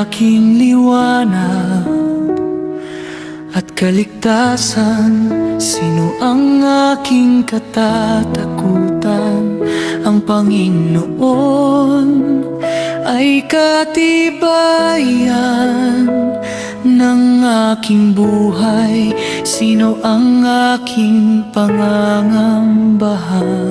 aking liwanag at kaligtasan. Sino ang aking katatakutan? Ang Panginoon ay katibayan ng aking buhay. Sino ang aking pangangambahan?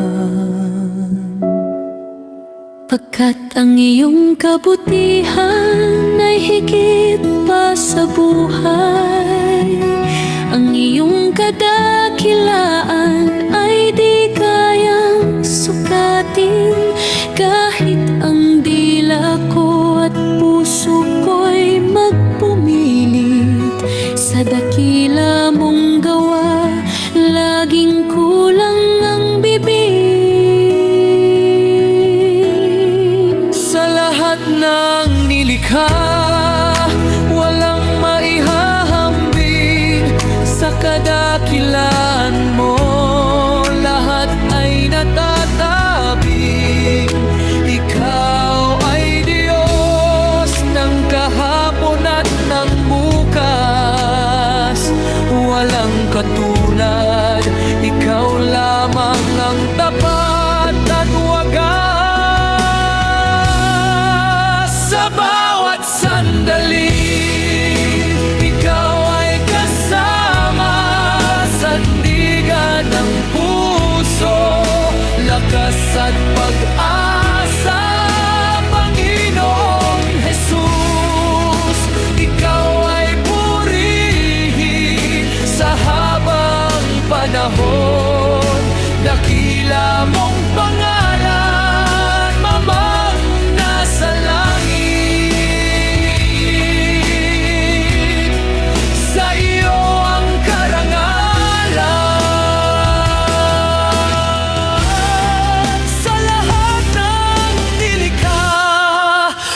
Pagkat ang iyong kabutihan ay higit pa sa buhay, ang iyong kadakilaan ay di kayang sukatin. Kahit ang dila ko at puso ko'y magpumilit sa dakila mong gawa, laging kulang ang bibig. Ng nilikha, walang maihahambing sa kadakilaan mo. Lahat ay natatabing. Ikaw ay Diyos ng kahapon at ng bukas. Walang katulad, ikaw lamang ang tapat at wagas. Sa bawat sandali, ikaw ay kasama. Sandigan ng puso, lakas at pag-asa. Panginoong Jesus, ikaw ay purihin sa habang panahon. Dakila mong pangalan, mamang nasa langit. Sa iyo ang karangalan. Sa lahat ng nilikha,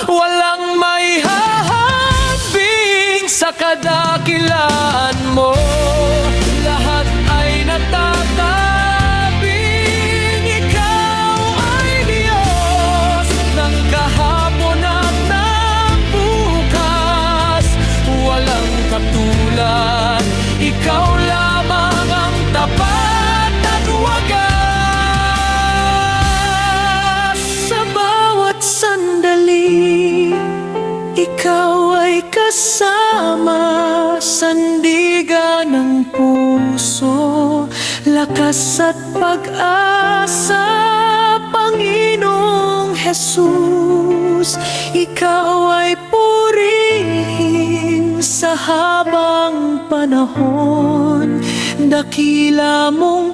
walang maihahambing sa kadakilaan mo. Lahat ay natatabing. Ikaw ay Diyos ng kahapon at ng bukas. Walang katulad, ikaw lamang ang tapat at wagas. Sa bawat sandali, ikaw ay kasama. Sandigan ng puso, lakas at pag-asa. Panginoong Jesus, ikaw ay purihin sa habang panahon. Dakila mong